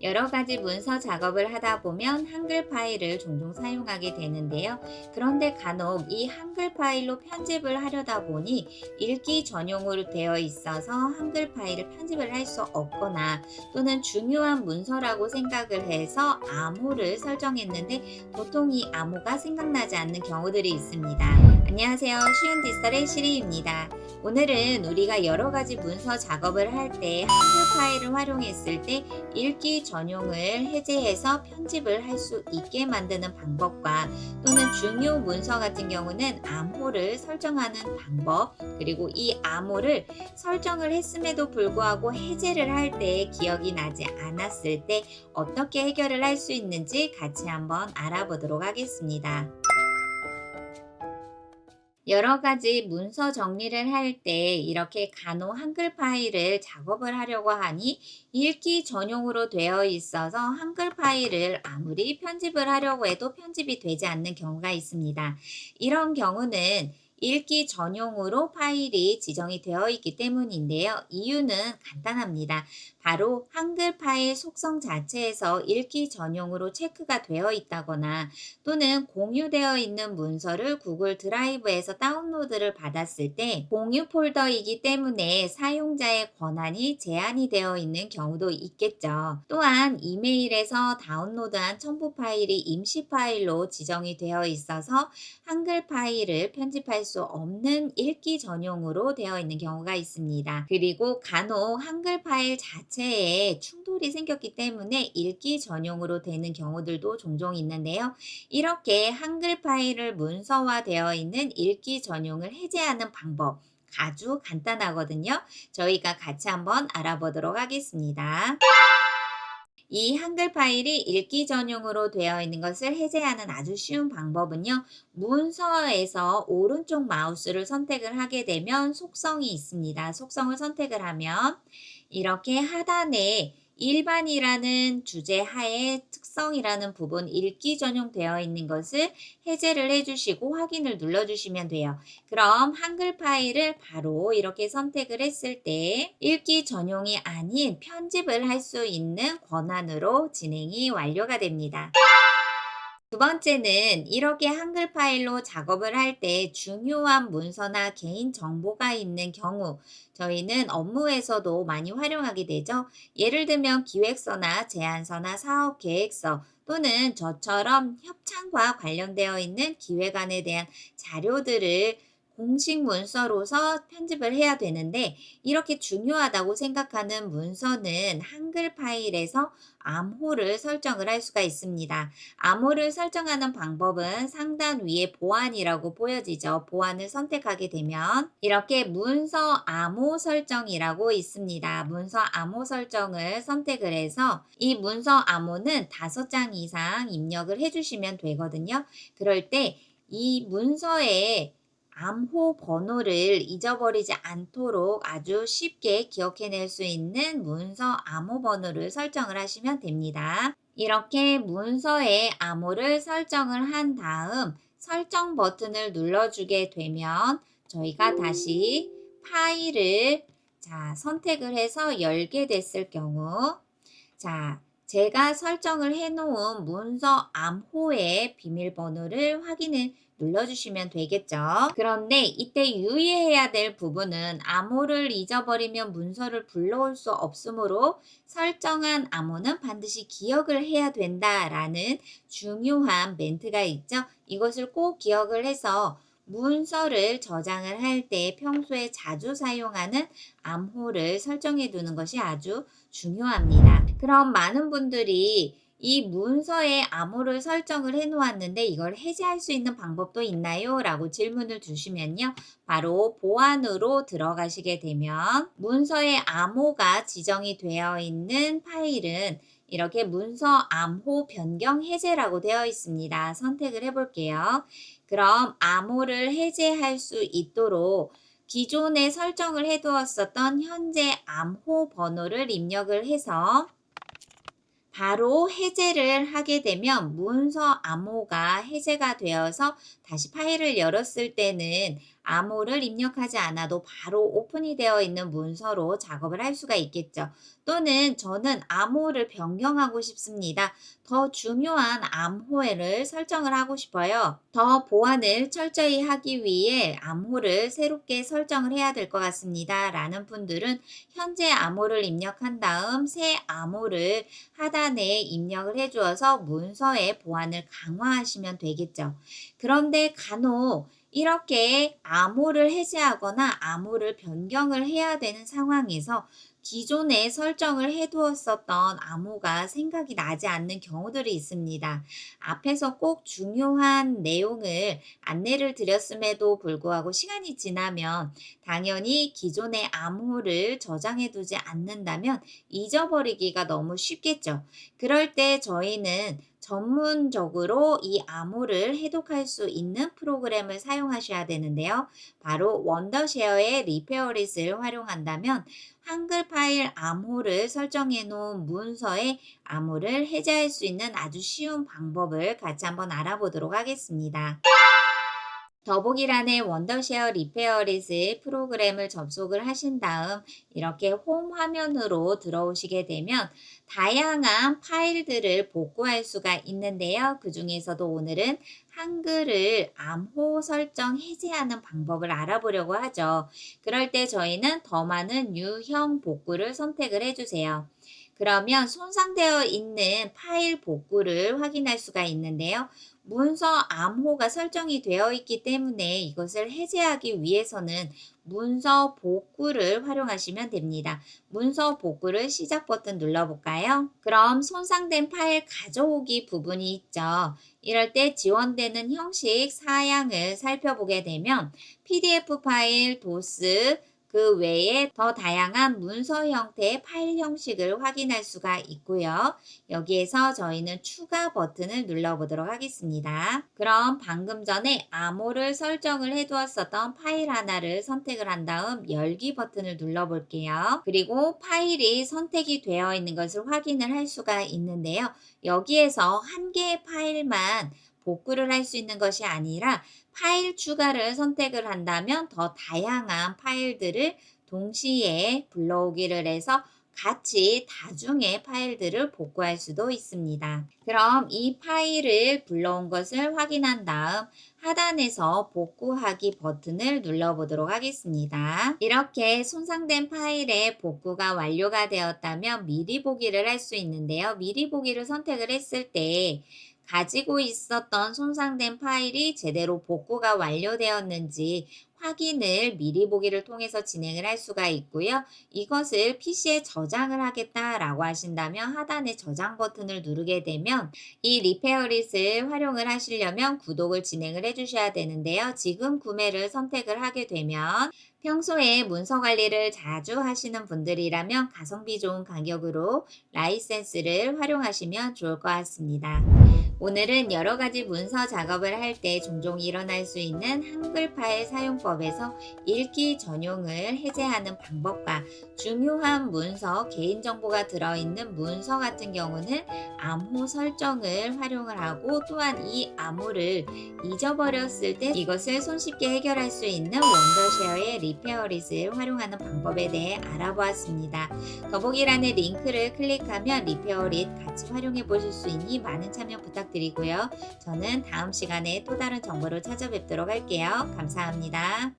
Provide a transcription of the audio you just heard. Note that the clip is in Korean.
여러 가지 문서 작업을 하다 보면 한글 파일을 종종 사용하게 되는데요. 그런데 간혹 이 한글 파일로 편집을 하려다 보니 읽기 전용으로 되어 있어서 한글 파일을 편집을 할 수 없거나 또는 중요한 문서라고 생각을 해서 암호를 설정했는데 도통 이 암호가 생각나지 않는 경우들이 있습니다. 안녕하세요. 쉬운 디지털의 시리입니다. 오늘은 우리가 여러 가지 문서 작업을 할 때 한글 파일을 활용했을 때 읽기 전용을 해제해서 편집을 할 수 있게 만드는 방법과 또는 중요 문서 같은 경우는 암호를 설정하는 방법, 그리고 이 암호를 설정을 했음에도 불구하고 해제를 할 때 기억이 나지 않았을 때 어떻게 해결을 할 수 있는지 같이 한번 알아보도록 하겠습니다. 여러 가지 문서 정리를 할 때 이렇게 간호 한글 파일을 작업을 하려고 하니 읽기 전용으로 되어 있어서 한글 파일을 아무리 편집을 하려고 해도 편집이 되지 않는 경우가 있습니다. 이런 경우는 읽기 전용으로 파일이 지정이 되어 있기 때문인데요. 이유는 간단합니다. 바로 한글 파일 속성 자체에서 읽기 전용으로 체크가 되어 있다거나 또는 공유되어 있는 문서를 구글 드라이브에서 다운로드를 받았을 때 공유 폴더이기 때문에 사용자의 권한이 제한이 되어 있는 경우도 있겠죠. 또한 이메일에서 다운로드한 첨부 파일이 임시 파일로 지정이 되어 있어서 한글 파일을 편집할 수 없는 읽기 전용으로 되어 있는 경우가 있습니다. 그리고 간혹 한글 파일 자체에 충돌이 생겼기 때문에 읽기 전용으로 되는 경우들도 종종 있는데요. 이렇게 한글 파일을 문서화되어 있는 읽기 전용을 해제하는 방법 아주 간단하거든요. 저희가 같이 한번 알아보도록 하겠습니다. 이 한글 파일이 읽기 전용으로 되어 있는 것을 해제하는 아주 쉬운 방법은요. 문서에서 오른쪽 마우스를 선택을 하게 되면 속성이 있습니다. 속성을 선택을 하면 이렇게 하단에 일반이라는 주제 하에 특성이라는 부분 읽기 전용 되어 있는 것을 해제를 해주시고 확인을 눌러주시면 돼요. 그럼 한글 파일을 바로 이렇게 선택을 했을 때 읽기 전용이 아닌 편집을 할 수 있는 권한으로 진행이 완료가 됩니다. 두 번째는 이렇게 한글 파일로 작업을 할 때 중요한 문서나 개인 정보가 있는 경우 저희는 업무에서도 많이 활용하게 되죠. 예를 들면 기획서나 제안서나 사업 계획서 또는 저처럼 협찬과 관련되어 있는 기획안에 대한 자료들을 공식 문서로서 편집을 해야 되는데 이렇게 중요하다고 생각하는 문서는 한글 파일에서 암호를 설정을 할 수가 있습니다. 암호를 설정하는 방법은 상단 위에 보안이라고 보여지죠. 보안을 선택하게 되면 이렇게 문서 암호 설정이라고 있습니다. 문서 암호 설정을 선택을 해서 이 문서 암호는 5장 이상 입력을 해주시면 되거든요. 그럴 때 이 문서에 암호 번호를 잊어버리지 않도록 아주 쉽게 기억해낼 수 있는 문서 암호 번호를 설정을 하시면 됩니다. 이렇게 문서의 암호를 설정을 한 다음 설정 버튼을 눌러주게 되면 저희가 다시 파일을 선택을 해서 열게 됐을 경우 제가 설정을 해놓은 문서 암호의 비밀번호를 확인을 눌러주시면 되겠죠. 그런데 이때 유의해야 될 부분은 암호를 잊어버리면 문서를 불러올 수 없으므로 설정한 암호는 반드시 기억을 해야 된다라는 중요한 멘트가 있죠. 이것을 꼭 기억을 해서 문서를 저장을 할 때 평소에 자주 사용하는 암호를 설정해 두는 것이 아주 중요합니다. 그럼 많은 분들이 이 문서에 암호를 설정을 해 놓았는데 이걸 해제할 수 있는 방법도 있나요? 라고 질문을 주시면요. 바로 보안으로 들어가시게 되면 문서에 암호가 지정이 되어 있는 파일은 이렇게 문서 암호 변경 해제라고 되어 있습니다. 선택을 해볼게요. 그럼 암호를 해제할 수 있도록 기존에 설정을 해두었었던 현재 암호 번호를 입력을 해서 바로 해제를 하게 되면 문서 암호가 해제가 되어서 다시 파일을 열었을 때는 암호를 입력하지 않아도 바로 오픈이 되어 있는 문서로 작업을 할 수가 있겠죠. 또는 저는 암호를 변경하고 싶습니다. 더 중요한 암호를 설정을 하고 싶어요. 더 보안을 철저히 하기 위해 암호를 새롭게 설정을 해야 될 것 같습니다. 라는 분들은 현재 암호를 입력한 다음 새 암호를 하단에 입력을 해주어서 문서의 보안을 강화하시면 되겠죠. 그런데 간혹 이렇게 암호를 해제하거나 암호를 변경을 해야 되는 상황에서 기존에 설정을 해두었었던 암호가 생각이 나지 않는 경우들이 있습니다. 앞에서 꼭 중요한 내용을 안내를 드렸음에도 불구하고 시간이 지나면 당연히 기존의 암호를 저장해 두지 않는다면 잊어버리기가 너무 쉽겠죠. 그럴 때 저희는 전문적으로 이 암호를 해독할 수 있는 프로그램을 사용하셔야 되는데요. 바로 원더쉐어의 리페어릿을 활용한다면 한글 파일 암호를 설정해 놓은 문서에 암호를 해제할 수 있는 아주 쉬운 방법을 같이 한번 알아보도록 하겠습니다. 더보기란에 원더쉐어 리페어릿의 프로그램을 접속을 하신 다음 이렇게 홈 화면으로 들어오시게 되면 다양한 파일들을 복구할 수가 있는데요. 그 중에서도 오늘은 한글을 암호 설정 해제하는 방법을 알아보려고 하죠. 그럴 때 저희는 더 많은 유형 복구를 선택을 해주세요. 그러면 손상되어 있는 파일 복구를 확인할 수가 있는데요. 문서 암호가 설정이 되어 있기 때문에 이것을 해제하기 위해서는 문서 복구를 활용하시면 됩니다. 문서 복구를 시작 버튼 눌러볼까요? 그럼 손상된 파일 가져오기 부분이 있죠. 이럴 때 지원되는 형식 사양을 살펴보게 되면 PDF 파일, 도스, 그 외에 더 다양한 문서 형태의 파일 형식을 확인할 수가 있고요. 여기에서 저희는 추가 버튼을 눌러보도록 하겠습니다. 그럼 방금 전에 암호를 설정을 해두었었던 파일 하나를 선택을 한 다음 열기 버튼을 눌러볼게요. 그리고 파일이 선택이 되어 있는 것을 확인을 할 수가 있는데요. 여기에서 한 개의 파일만 복구를 할 수 있는 것이 아니라 파일 추가를 선택을 한다면 더 다양한 파일들을 동시에 불러오기를 해서 같이 다중의 파일들을 복구할 수도 있습니다. 그럼 이 파일을 불러온 것을 확인한 다음 하단에서 복구하기 버튼을 눌러보도록 하겠습니다. 이렇게 손상된 파일의 복구가 완료가 되었다면 미리 보기를 할 수 있는데요. 미리 보기를 선택을 했을 때 가지고 있었던 손상된 파일이 제대로 복구가 완료되었는지 확인을 미리 보기를 통해서 진행을 할 수가 있고요. 이것을 PC에 저장을 하겠다라고 하신다면 하단의 저장 버튼을 누르게 되면 이 리페어릿을 활용을 하시려면 구독을 진행을 해주셔야 되는데요. 지금 구매를 선택을 하게 되면 평소에 문서 관리를 자주 하시는 분들이라면 가성비 좋은 가격으로 라이센스를 활용하시면 좋을 것 같습니다. 오늘은 여러 가지 문서 작업을 할 때 종종 일어날 수 있는 한글 파일 사용법에서 읽기 전용을 해제하는 방법과 중요한 문서, 개인정보가 들어있는 문서 같은 경우는 암호 설정을 활용을 하고 또한 이 암호를 잊어버렸을 때 이것을 손쉽게 해결할 수 있는 원더쉐어의 리페어릿을 활용하는 방법에 대해 알아보았습니다. 더보기란의 링크를 클릭하면 리페어릿 같이 활용해 보실 수 있니 많은 참여 부탁드리고요. 저는 다음 시간에 또 다른 정보로 찾아뵙도록 할게요. 감사합니다.